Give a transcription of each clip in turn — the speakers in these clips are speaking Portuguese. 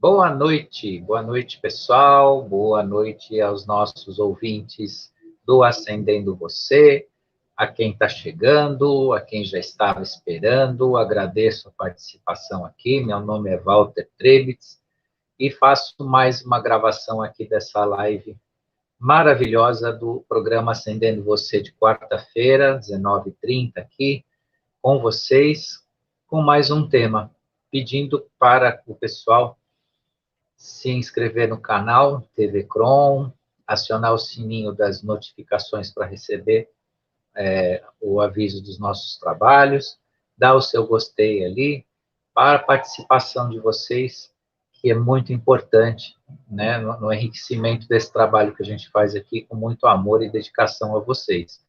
Boa noite, pessoal, boa noite aos nossos ouvintes do Acendendo Você, a quem está chegando, a quem já estava esperando, agradeço a participação aqui, meu nome é Walter Trebitz, e faço mais uma gravação aqui dessa live maravilhosa do programa Acendendo Você de quarta-feira, 19h30, aqui, com vocês, com mais um tema, pedindo para o pessoal se inscrever no canal TV Crom, acionar o sininho das notificações para receber o aviso dos nossos trabalhos, dar o seu gostei ali, para a participação de vocês, que é muito importante, né, no enriquecimento desse trabalho que a gente faz aqui, com muito amor e dedicação a vocês.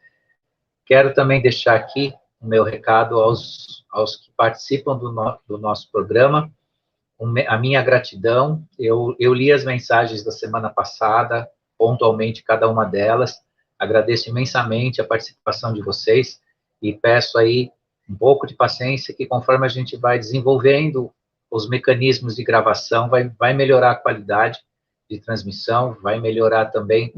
Quero também deixar aqui o meu recado aos que participam do nosso programa, a minha gratidão. Eu li as mensagens da semana passada, pontualmente cada uma delas, agradeço imensamente a participação de vocês e peço aí um pouco de paciência, que conforme a gente vai desenvolvendo os mecanismos de gravação, vai melhorar a qualidade de transmissão, vai melhorar também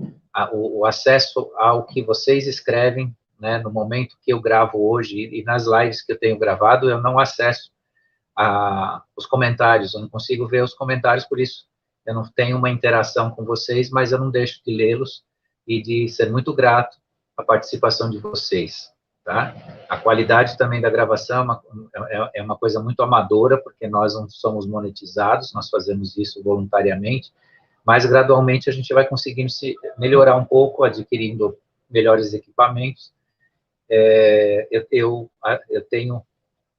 o acesso ao que vocês escrevem, né, no momento que eu gravo hoje, e nas lives que eu tenho gravado, eu não acesso os comentários, eu não consigo ver os comentários, por isso eu não tenho uma interação com vocês, mas eu não deixo de lê-los e de ser muito grato à participação de vocês, tá? A qualidade também da gravação é uma coisa muito amadora, porque nós não somos monetizados, nós fazemos isso voluntariamente, mas gradualmente a gente vai conseguindo se melhorar um pouco, adquirindo melhores equipamentos.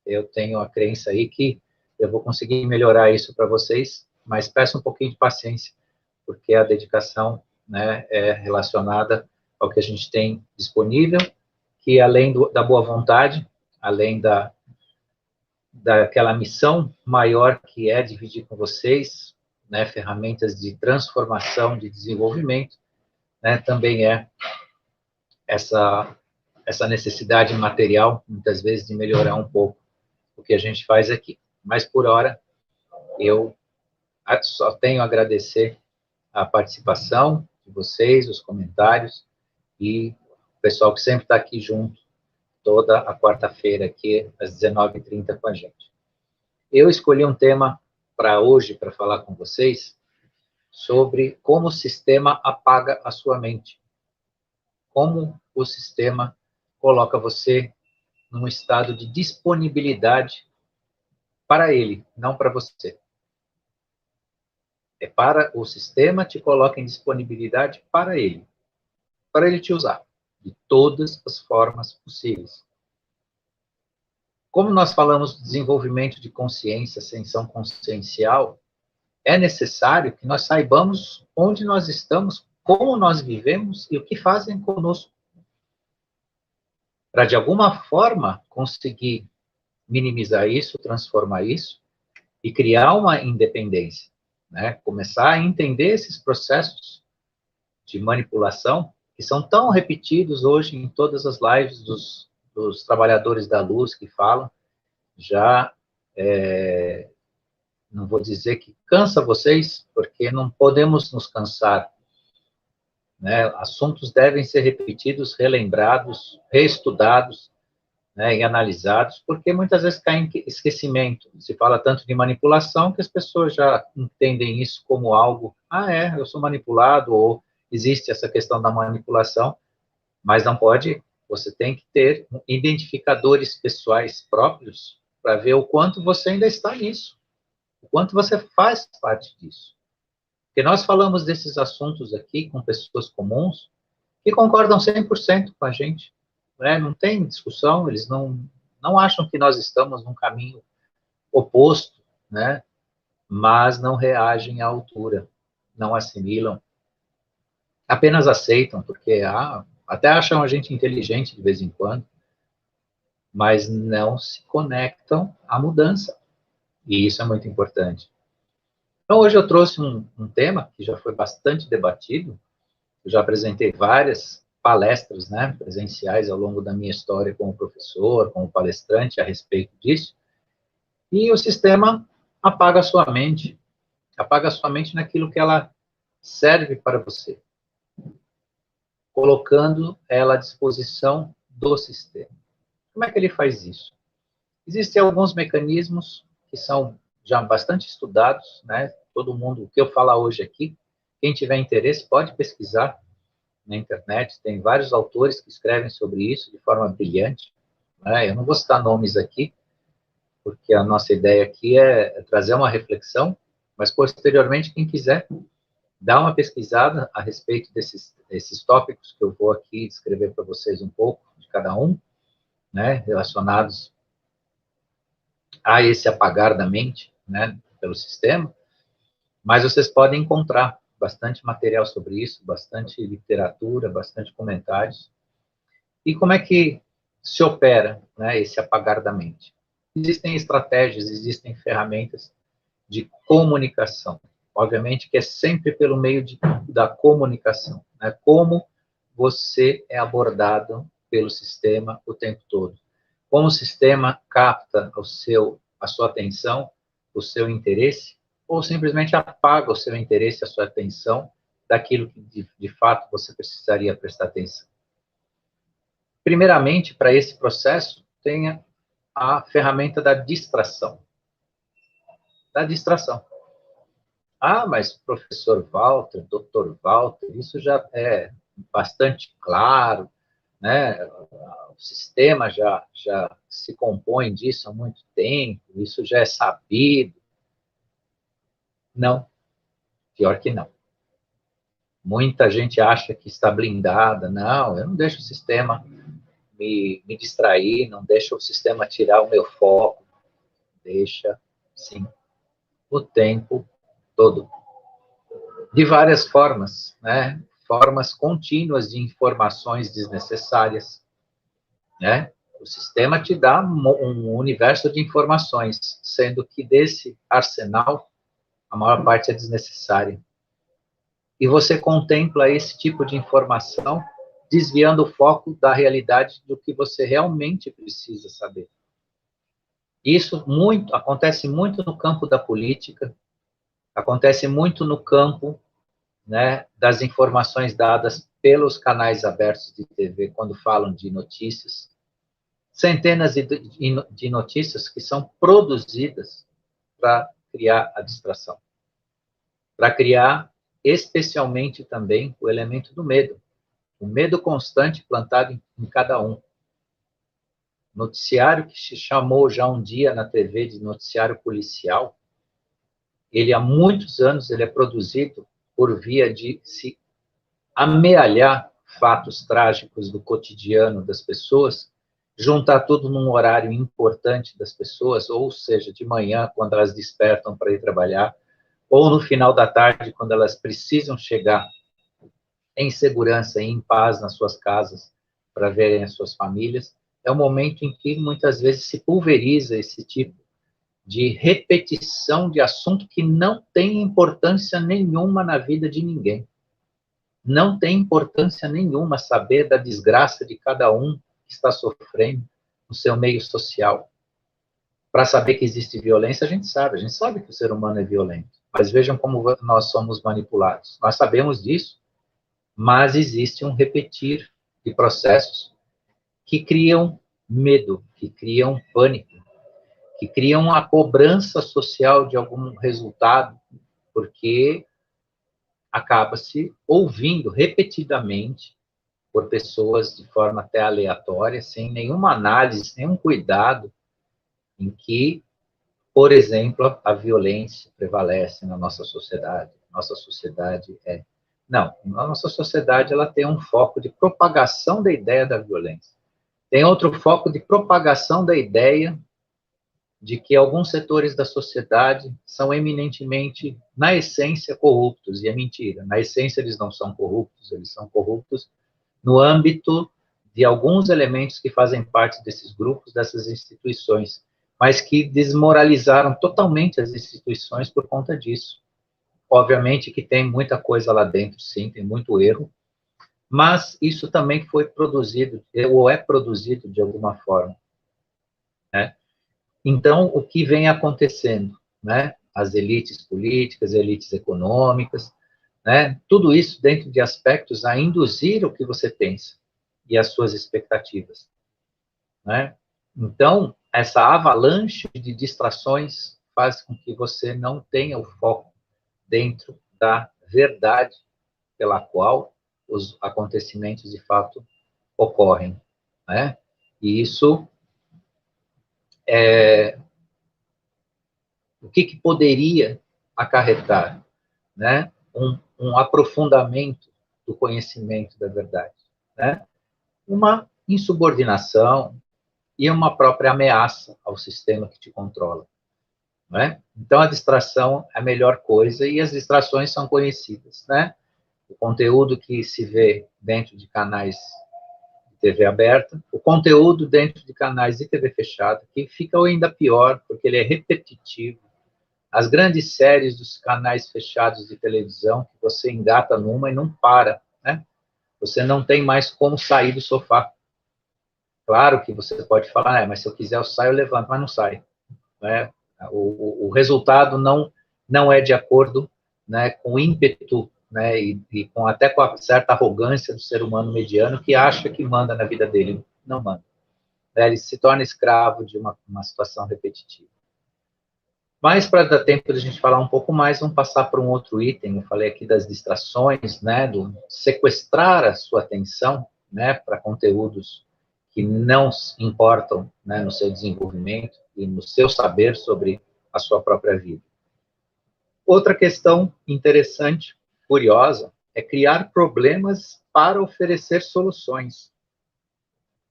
Eu tenho a crença aí que eu vou conseguir melhorar isso para vocês, mas peço um pouquinho de paciência, porque a dedicação, né, é relacionada ao que a gente tem disponível, que além da boa vontade, além daquela missão maior que é dividir com vocês, né, ferramentas de transformação, de desenvolvimento, né, também é essa necessidade material, muitas vezes, de melhorar um pouco o que a gente faz aqui. Mas, por hora, eu só tenho a agradecer a participação de vocês, os comentários, e o pessoal que sempre está aqui junto, toda a quarta-feira, aqui, às 19h30, com a gente. Eu escolhi um tema para hoje, para falar com vocês, sobre como o sistema apaga a sua mente. Como o sistema coloca você num estado de disponibilidade para ele, não para você. É para o sistema, te coloca em disponibilidade para ele te usar, de todas as formas possíveis. Como nós falamos de desenvolvimento de consciência, ascensão consciencial, é necessário que nós saibamos onde nós estamos, como nós vivemos e o que fazem conosco, para, de alguma forma, conseguir minimizar isso, transformar isso e criar uma independência, né? Começar a entender esses processos de manipulação que são tão repetidos hoje em todas as lives dos trabalhadores da luz que falam. Já não vou dizer que cansa vocês, porque não podemos nos cansar, né? Assuntos devem ser repetidos, relembrados, reestudados, né, e analisados, porque muitas vezes cai em esquecimento. Se fala tanto de manipulação que as pessoas já entendem isso como algo, eu sou manipulado, ou existe essa questão da manipulação, mas não pode, você tem que ter identificadores pessoais próprios para ver o quanto você ainda está nisso, o quanto você faz parte disso. Porque nós falamos desses assuntos aqui com pessoas comuns que concordam 100% com a gente, né? Não tem discussão, eles não acham que nós estamos num caminho oposto, né? Mas não reagem à altura, não assimilam, apenas aceitam, porque até acham a gente inteligente de vez em quando, mas não se conectam à mudança, e isso é muito importante. Então, hoje eu trouxe um tema que já foi bastante debatido, eu já apresentei várias palestras, né, presenciais ao longo da minha história como professor, como palestrante a respeito disso, e o sistema apaga a sua mente, Apaga sua mente naquilo que ela serve para você, colocando ela à disposição do sistema. Como é que ele faz isso? Existem alguns mecanismos que são já bastante estudados, né? Todo mundo, o que eu falar hoje aqui, quem tiver interesse pode pesquisar na internet, tem vários autores que escrevem sobre isso de forma brilhante, né? Eu não vou citar nomes aqui, porque a nossa ideia aqui é trazer uma reflexão, mas posteriormente, quem quiser, dá uma pesquisada a respeito desses tópicos que eu vou aqui descrever para vocês um pouco de cada um, né, relacionados a esse apagar da mente, né, pelo sistema, mas vocês podem encontrar bastante material sobre isso, bastante literatura, bastante comentários. E como é que se opera, né, esse apagar da mente? Existem estratégias, existem ferramentas de comunicação. Obviamente que é sempre pelo meio da comunicação, né? Como você é abordado pelo sistema o tempo todo. Como o sistema capta a sua atenção, o seu interesse, ou simplesmente apaga o seu interesse, a sua atenção, daquilo que de fato você precisaria prestar atenção. Primeiramente, para esse processo, tenha a ferramenta da distração. Da distração. Ah, mas professor Walter, doutor Walter, isso já é bastante claro, né? O sistema já se compõe disso há muito tempo, isso já é sabido. Não, pior que não. Muita gente acha que está blindada. Não, eu não deixo o sistema me distrair, não deixo o sistema tirar o meu foco. Deixa, sim, o tempo todo. De várias formas, né? Formas contínuas de informações desnecessárias, né? O sistema te dá um universo de informações, sendo que desse arsenal, a maior parte é desnecessária. E você contempla esse tipo de informação, desviando o foco da realidade do que você realmente precisa saber. Isso acontece muito no campo da política, acontece muito no campo, né, das informações dadas pelos canais abertos de TV quando falam de notícias. Centenas de notícias que são produzidas para criar a distração. Para criar, especialmente também, o elemento do medo. O medo constante plantado em cada um. Noticiário que se chamou já um dia na TV de noticiário policial, ele há muitos anos ele é produzido por via de se amealhar fatos trágicos do cotidiano das pessoas, juntar tudo num horário importante das pessoas, ou seja, de manhã, quando elas despertam para ir trabalhar, ou no final da tarde, quando elas precisam chegar em segurança e em paz nas suas casas para verem as suas famílias, é o momento em que muitas vezes se pulveriza esse tipo de repetição de assunto que não tem importância nenhuma na vida de ninguém. Não tem importância nenhuma saber da desgraça de cada um que está sofrendo no seu meio social. Para saber que existe violência, a gente sabe que o ser humano é violento. Mas vejam como nós somos manipulados. Nós sabemos disso, mas existe um repetir de processos que criam medo, que criam pânico, que criam a cobrança social de algum resultado, porque acaba-se ouvindo repetidamente por pessoas de forma até aleatória, sem nenhuma análise, nenhum cuidado, em que, por exemplo, a violência prevalece na nossa sociedade. Nossa sociedade é... Não, a nossa sociedade ela tem um foco de propagação da ideia da violência. Tem outro foco de propagação da ideia de que alguns setores da sociedade são eminentemente, na essência, corruptos, e é mentira. Na essência, eles não são corruptos, eles são corruptos no âmbito de alguns elementos que fazem parte desses grupos, dessas instituições, mas que desmoralizaram totalmente as instituições por conta disso. Obviamente que tem muita coisa lá dentro, sim, tem muito erro, mas isso também foi produzido, ou é produzido de alguma forma, né? Então, o que vem acontecendo, né? as elites políticas, elites econômicas, né? Tudo isso dentro de aspectos a induzir o que você pensa e as suas expectativas, né? Então, essa avalanche de distrações faz com que você não tenha o foco dentro da verdade pela qual os acontecimentos de fato ocorrem, né? E isso o que poderia acarretar, né? Um aprofundamento do conhecimento da verdade, né? Uma insubordinação e uma própria ameaça ao sistema que te controla, né? Então, a distração é a melhor coisa, e as distrações são conhecidas, né? O conteúdo que se vê dentro de canais de TV aberta, o conteúdo dentro de canais de TV fechada, que fica ainda pior, porque ele é repetitivo. As grandes séries dos canais fechados de televisão, que você engata numa e não para, né? Você não tem mais como sair do sofá. Claro que você pode falar, mas se eu quiser eu saio, eu levanto, mas não sai, né? O resultado não é de acordo, né, com o ímpeto, né, e até com a certa arrogância do ser humano mediano que acha que manda na vida dele. Não manda. Ele se torna escravo de uma situação repetitiva. Mas, para dar tempo de a gente falar um pouco mais, vamos passar para um outro item. Eu falei aqui das distrações, né, do sequestrar a sua atenção, né, para conteúdos que não importam, né, no seu desenvolvimento e no seu saber sobre a sua própria vida. Outra questão interessante, curiosa, é criar problemas para oferecer soluções.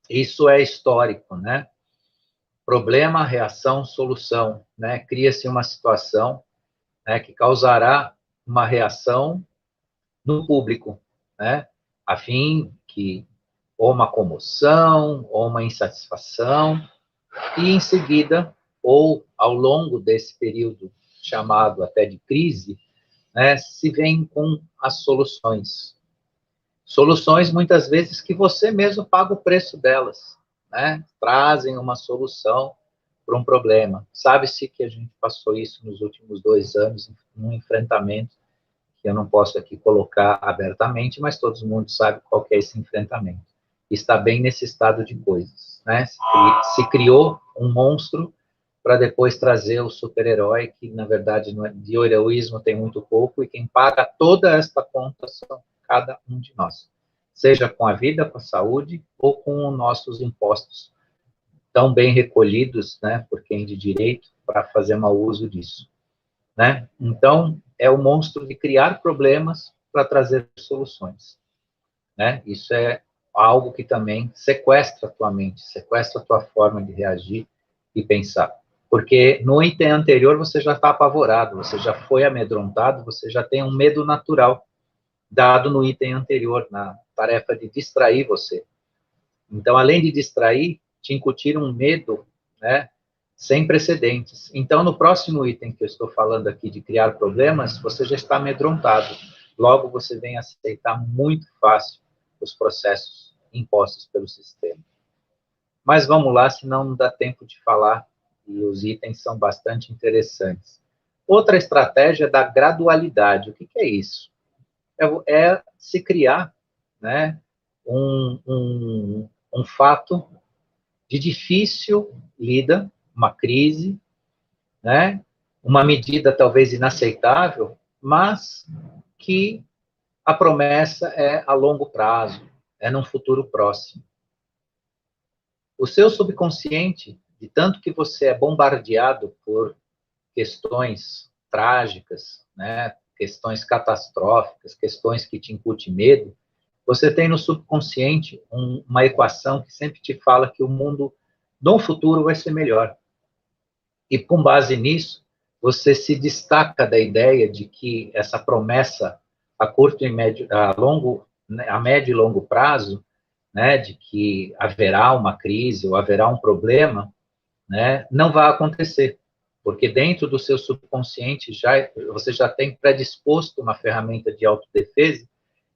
Isso é histórico, né? Problema, reação, solução, né? Cria-se uma situação, né, que causará uma reação no público, né? A fim que ou uma comoção, ou uma insatisfação, e em seguida, ou ao longo desse período chamado até de crise, né, se vem com as soluções. Soluções, muitas vezes, que você mesmo paga o preço delas, né? Trazem uma solução para um problema. Sabe-se que a gente passou isso nos últimos 2 anos, num enfrentamento, que eu não posso aqui colocar abertamente, mas todo mundo sabe qual que é esse enfrentamento. Está bem nesse estado de coisas, né? Se criou um monstro para depois trazer o super-herói, que, na verdade, de heroísmo tem muito pouco, e quem paga toda esta conta são cada um de nós, seja com a vida, com a saúde, ou com os nossos impostos, tão bem recolhidos, né, por quem de direito, para fazer mau uso disso, né? Então, é o monstro de criar problemas para trazer soluções, né? Isso é algo que também sequestra a tua mente, sequestra a tua forma de reagir e pensar. Porque no item anterior você já está apavorado, você já foi amedrontado, você já tem um medo natural, dado no item anterior, na tarefa de distrair você. Então, além de distrair, te incutir um medo, né, sem precedentes. Então, no próximo item que eu estou falando aqui de criar problemas, você já está amedrontado. Logo, você vem aceitar muito fácil os processos impostos pelo sistema. Mas vamos lá, senão não dá tempo de falar, e os itens são bastante interessantes. Outra estratégia é da gradualidade. O que é isso? É se criar, né, um fato de difícil lida, uma crise, né, uma medida talvez inaceitável, mas que a promessa é a longo prazo, é num futuro próximo. O seu subconsciente, de tanto que você é bombardeado por questões trágicas, né, questões catastróficas, questões que te incutem medo, você tem no subconsciente uma equação que sempre te fala que o mundo no futuro vai ser melhor. E com base nisso, você se destaca da ideia de que essa promessa a curto e médio, a médio e longo prazo, né, de que haverá uma crise ou haverá um problema, né, não vai acontecer, porque dentro do seu subconsciente você já tem predisposto uma ferramenta de autodefesa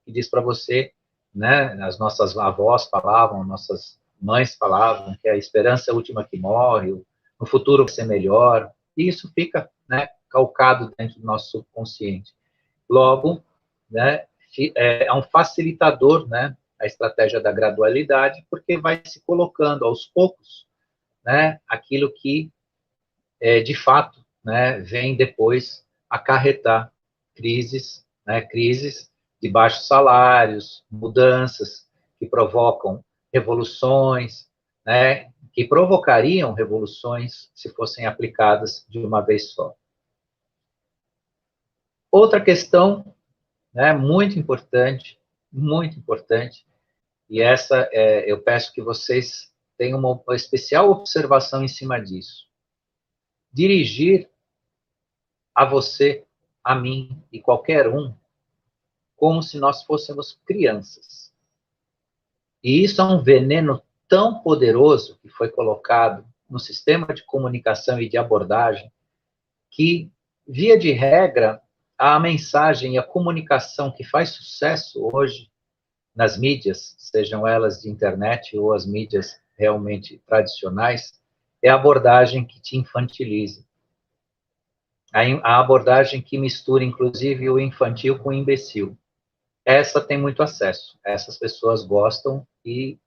que diz para você, né, as nossas avós falavam, nossas mães falavam que a esperança é a última que morre, no futuro vai ser melhor, e isso fica, né, calcado dentro do nosso subconsciente. Logo, né, é um facilitador, né, a estratégia da gradualidade, porque vai se colocando aos poucos, né, aquilo que, de fato, né, vem depois acarretar crises, né, crises de baixos salários, mudanças que provocam revoluções, né, que provocariam revoluções se fossem aplicadas de uma vez só. Outra questão, né, muito importante, e essa eu peço que vocês tenham uma especial observação em cima disso. Dirigir a você, a mim e qualquer um, como se nós fôssemos crianças. E isso é um veneno tão poderoso que foi colocado no sistema de comunicação e de abordagem, que, via de regra, a mensagem e a comunicação que faz sucesso hoje nas mídias, sejam elas de internet ou as mídias realmente tradicionais, é a abordagem que te infantiliza. A abordagem que mistura, inclusive, o infantil com o imbecil. Essa tem muito acesso. Essas pessoas gostam e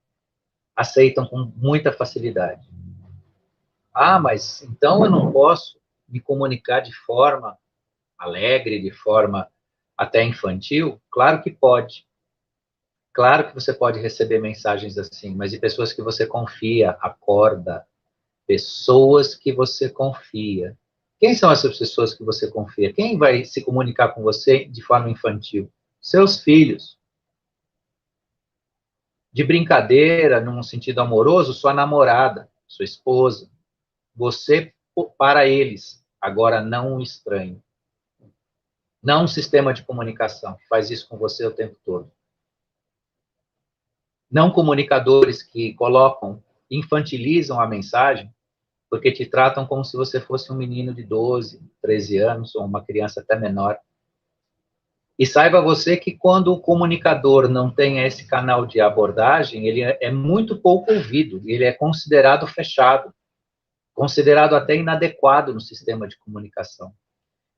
aceitam com muita facilidade. Ah, mas então eu não posso me comunicar de forma alegre, de forma até infantil? Claro que pode. Claro que você pode receber mensagens assim, mas de pessoas que você confia, acorda, pessoas que você confia. Quem são essas pessoas que você confia? Quem vai se comunicar com você de forma infantil? Seus filhos. De brincadeira, num sentido amoroso, sua namorada, sua esposa. Você para eles, agora não um estranho. Não um sistema de comunicação que faz isso com você o tempo todo. Não comunicadores que colocam, infantilizam a mensagem, porque te tratam como se você fosse um menino de 12, 13 anos, ou uma criança até menor. E saiba você que quando o comunicador não tem esse canal de abordagem, ele é muito pouco ouvido, ele é considerado fechado, considerado até inadequado no sistema de comunicação.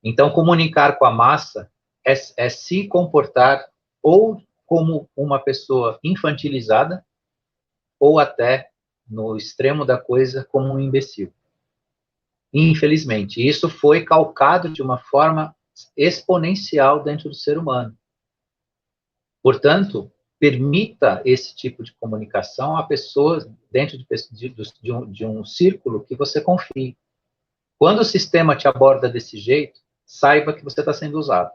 Então, comunicar com a massa é se comportar ou como uma pessoa infantilizada, ou até, no extremo da coisa, como um imbecil. Infelizmente, isso foi calcado de uma forma exponencial dentro do ser humano. Portanto, permita esse tipo de comunicação a pessoas dentro de um círculo que você confie. Quando o sistema te aborda desse jeito, saiba que você está sendo usado.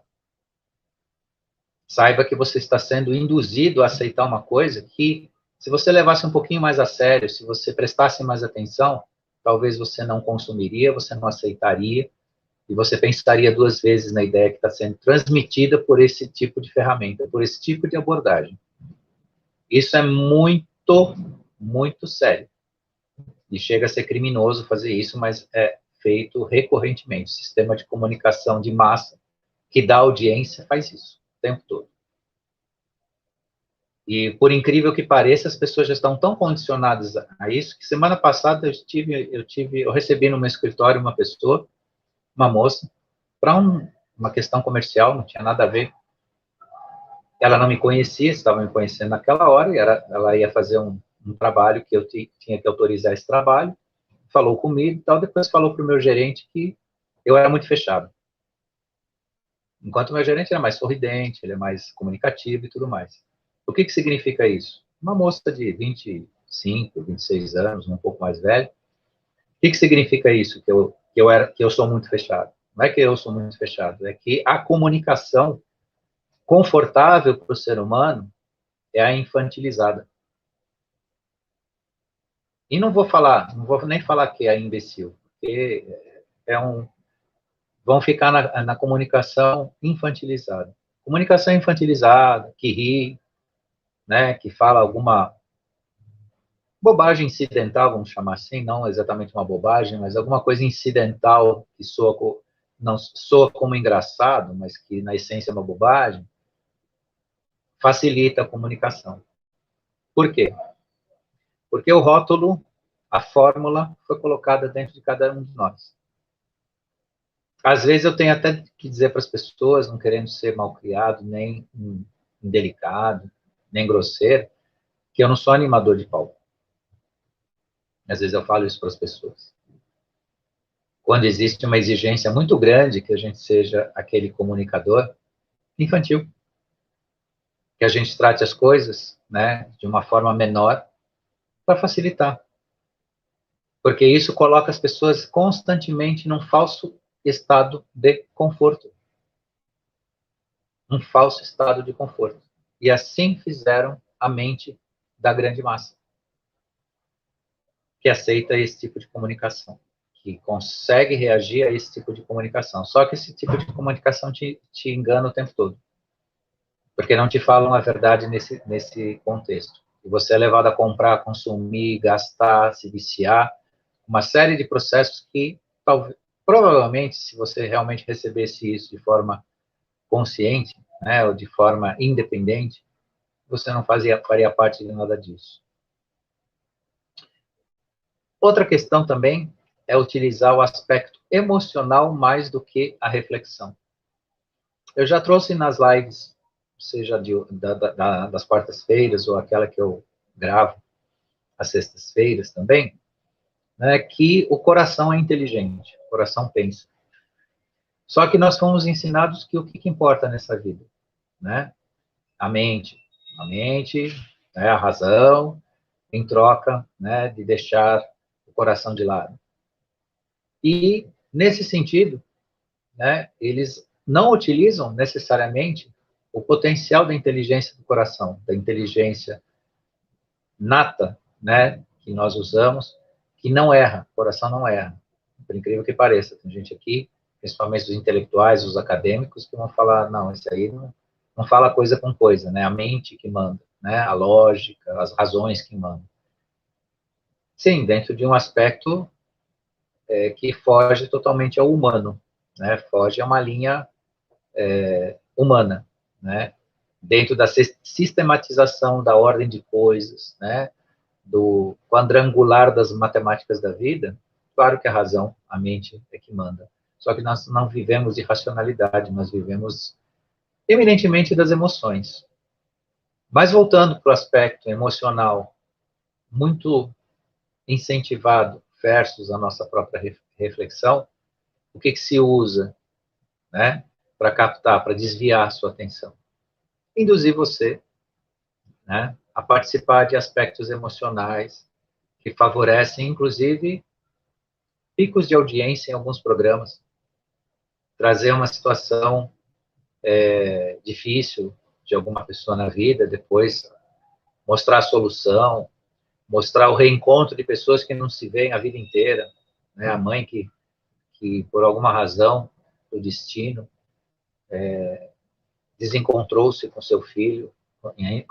Saiba que você está sendo induzido a aceitar uma coisa que, se você levasse um pouquinho mais a sério, se você prestasse mais atenção, talvez você não consumiria, você não aceitaria, e você pensaria duas vezes na ideia que está sendo transmitida por esse tipo de ferramenta, por esse tipo de abordagem. Isso é muito, muito sério. E chega a ser criminoso fazer isso, mas é feito recorrentemente. O sistema de comunicação de massa que dá audiência faz isso o tempo todo. E, por incrível que pareça, as pessoas já estão tão condicionadas a isso, que semana passada eu recebi no meu escritório uma pessoa, uma moça, para uma questão comercial, não tinha nada a ver. Ela não me conhecia, estava me conhecendo naquela hora, e ela ia fazer um trabalho que eu tinha que autorizar esse trabalho, falou comigo e tal, depois falou para o meu gerente que eu era muito fechado. Enquanto o meu gerente era mais sorridente, ele é mais comunicativo e tudo mais. O que significa isso? Uma moça de 25, 26 anos, um pouco mais velha. O que significa isso? Que eu sou muito fechado. Não é que eu sou muito fechado, é que a comunicação confortável para o ser humano é a infantilizada. E não vou nem falar que é imbecil, porque vão ficar na comunicação infantilizada. Comunicação infantilizada, que ri, né, que fala alguma bobagem incidental, vamos chamar assim, não exatamente uma bobagem, mas alguma coisa incidental que não soa como engraçado, mas que na essência é uma bobagem, facilita a comunicação. Por quê? Porque o rótulo, a fórmula, foi colocada dentro de cada um de nós. Às vezes eu tenho até que dizer para as pessoas, não querendo ser malcriado, nem indelicado, nem grosseiro, que eu não sou animador de palco. Às vezes eu falo isso para as pessoas. Quando existe uma exigência muito grande que a gente seja aquele comunicador infantil, que a gente trate as coisas, né, de uma forma menor para facilitar. Porque isso coloca as pessoas constantemente num falso estado de conforto. Um falso estado de conforto. E assim fizeram a mente da grande massa, que aceita esse tipo de comunicação, que consegue reagir a esse tipo de comunicação. Só que esse tipo de comunicação te engana o tempo todo, porque não te falam a verdade nesse contexto. E você é levado a comprar, consumir, gastar, se viciar, uma série de processos que, talvez, provavelmente, se você realmente recebesse isso de forma consciente, né, ou de forma independente, você não faria parte de nada disso. Outra questão também é utilizar o aspecto emocional mais do que a reflexão. Eu já trouxe nas lives, seja das quartas-feiras ou aquela que eu gravo às sextas-feiras também, né, que o coração é inteligente, o coração pensa. Só que nós fomos ensinados que o que importa nessa vida, né? A mente, né, a razão, em troca, né, de deixar o coração de lado. E, nesse sentido, né, eles não utilizam necessariamente o potencial da inteligência do coração, da inteligência nata, né, que nós usamos, que não erra, o coração não erra, por incrível que pareça. Tem gente aqui, principalmente os intelectuais, os acadêmicos, que vão falar, não, esse aí não fala coisa com coisa, né, a mente que manda, né, a lógica, as razões que mandam. Sim, dentro de um aspecto que foge totalmente ao humano, né, foge a uma linha humana, né, dentro da sistematização da ordem de coisas, né, do quadrangular das matemáticas da vida, claro que a razão, a mente é que manda. Só que nós não vivemos de racionalidade, nós vivemos eminentemente das emoções. Mas voltando para o aspecto emocional, muito incentivado versus a nossa própria reflexão, o que se usa, né, para captar, para desviar a sua atenção? Induzir você, né, a participar de aspectos emocionais que favorecem, inclusive, picos de audiência em alguns programas, trazer uma situação difícil de alguma pessoa na vida, depois mostrar a solução, mostrar o reencontro de pessoas que não se veem a vida inteira, né? A mãe que por alguma razão do destino desencontrou-se com seu filho,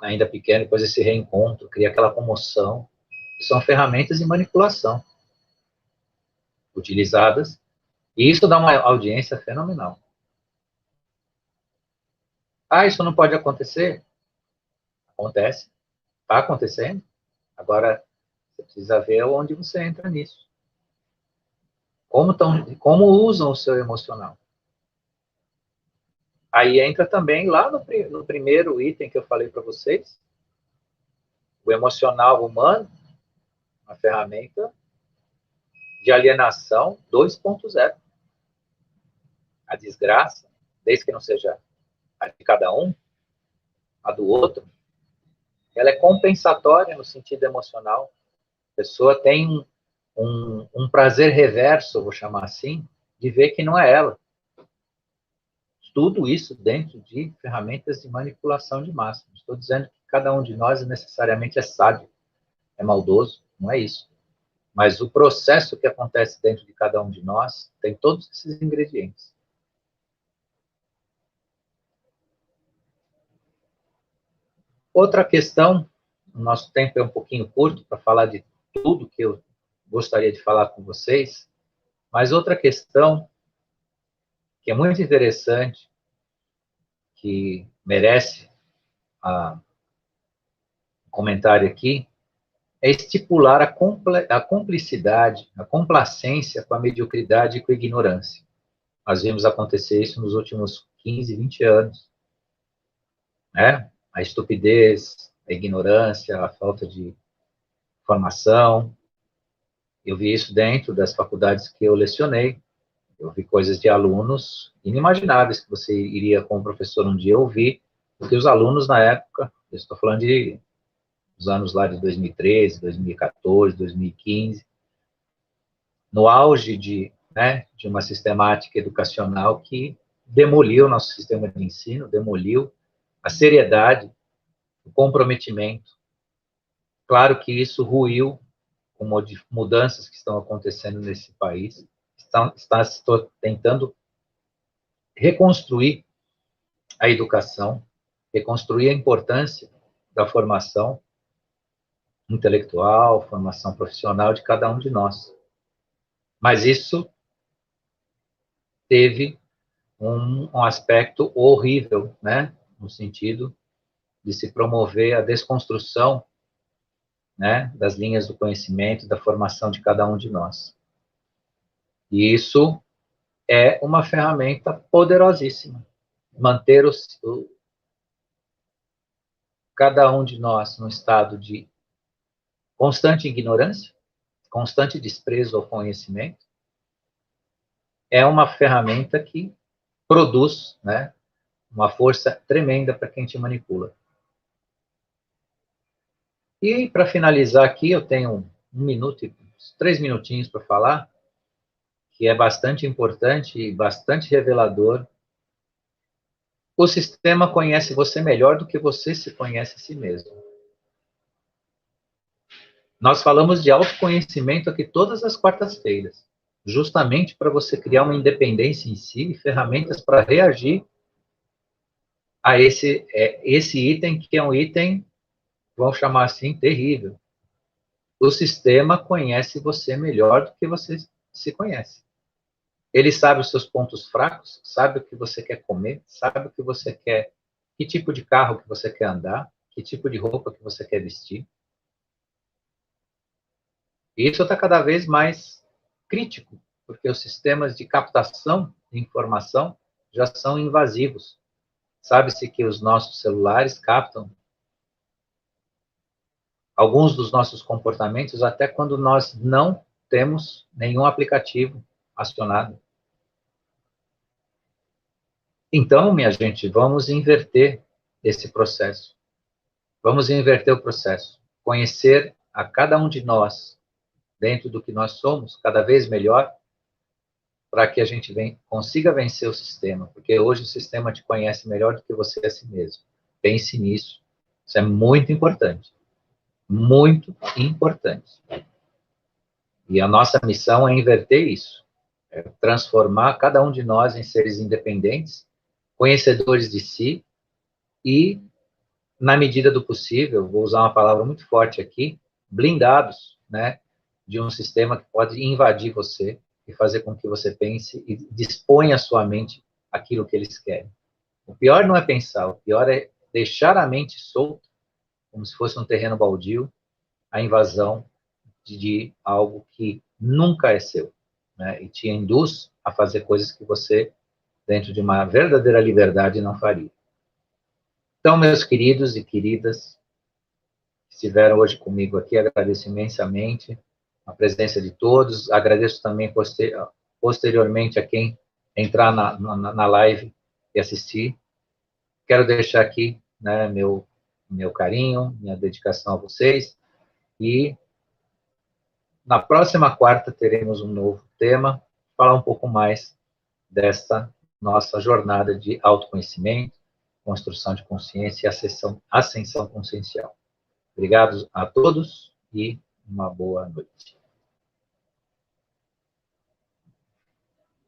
ainda pequeno, depois esse reencontro, cria aquela comoção. São ferramentas de manipulação utilizadas, e isso dá uma audiência fenomenal. Ah, isso não pode acontecer? Acontece. Está acontecendo. Agora, você precisa ver onde você entra nisso. Como usam o seu emocional. Aí entra também lá no primeiro item que eu falei para vocês, o emocional humano, uma ferramenta de alienação 2.0. A desgraça, desde que não seja a de cada um, a do outro, ela é compensatória no sentido emocional. A pessoa tem um prazer reverso, vou chamar assim, de ver que não é ela. Tudo isso dentro de ferramentas de manipulação de massa. Não estou dizendo que cada um de nós necessariamente é sábio, é maldoso, não é isso. Mas o processo que acontece dentro de cada um de nós tem todos esses ingredientes. Outra questão, o nosso tempo é um pouquinho curto para falar de tudo que eu gostaria de falar com vocês, mas outra questão que é muito interessante, que merece um comentário aqui, é estipular a cumplicidade, a complacência com a mediocridade e com a ignorância. Nós vimos acontecer isso nos últimos 15, 20 anos, né? A estupidez, a ignorância, a falta de formação. Eu vi isso dentro das faculdades que eu lecionei. Eu vi coisas de alunos inimagináveis que você iria, como professor, um dia ouvir, porque os alunos, na época, eu estou falando dos anos lá de 2013, 2014, 2015, no auge de uma sistemática educacional que demoliu o nosso sistema de ensino, demoliu a seriedade, o comprometimento. Claro que isso ruiu com mudanças que estão acontecendo nesse país, está tentando reconstruir a educação, reconstruir a importância da formação intelectual, formação profissional de cada um de nós. Mas isso teve um aspecto horrível, né, no sentido de se promover a desconstrução, né, das linhas do conhecimento, da formação de cada um de nós. E isso é uma ferramenta poderosíssima. Manter cada um de nós num estado de constante ignorância, constante desprezo ao conhecimento, é uma ferramenta que produz, né, uma força tremenda para quem te manipula. E, para finalizar aqui, eu tenho 1 minuto e 3 minutinhos para falar, que é bastante importante e bastante revelador. O sistema conhece você melhor do que você se conhece a si mesmo. Nós falamos de autoconhecimento aqui todas as quartas-feiras, justamente para você criar uma independência em si e ferramentas para reagir a esse item, que é um item, vamos chamar assim, terrível. O sistema conhece você melhor do que você se conhece. Ele sabe os seus pontos fracos, sabe o que você quer comer, sabe o que você quer, que tipo de carro que você quer andar, que tipo de roupa que você quer vestir. E isso está cada vez mais crítico, porque os sistemas de captação de informação já são invasivos. Sabe-se que os nossos celulares captam alguns dos nossos comportamentos até quando nós não temos nenhum aplicativo acionado. Então, minha gente, vamos inverter esse processo. Vamos inverter o processo. Conhecer a cada um de nós, dentro do que nós somos, cada vez melhor, para que a gente consiga vencer o sistema. Porque hoje o sistema te conhece melhor do que você a si mesmo. Pense nisso. Isso é muito importante. Muito importante. E a nossa missão é inverter isso. É transformar cada um de nós em seres independentes, conhecedores de si e, na medida do possível, vou usar uma palavra muito forte aqui, blindados, né, de um sistema que pode invadir você e fazer com que você pense e disponha a sua mente aquilo que eles querem. O pior não é pensar, o pior é deixar a mente solta, como se fosse um terreno baldio, a invasão de algo que nunca é seu, né, e te induz a fazer coisas que você, dentro de uma verdadeira liberdade, não faria. Então, meus queridos e queridas, que estiveram hoje comigo aqui, agradeço imensamente a presença de todos, agradeço também posteriormente a quem entrar na live e assistir. Quero deixar aqui, né, meu carinho, minha dedicação a vocês, e na próxima quarta teremos um novo tema, falar um pouco mais desta nossa jornada de autoconhecimento, construção de consciência e ascensão consciencial. Obrigado a todos e uma boa noite.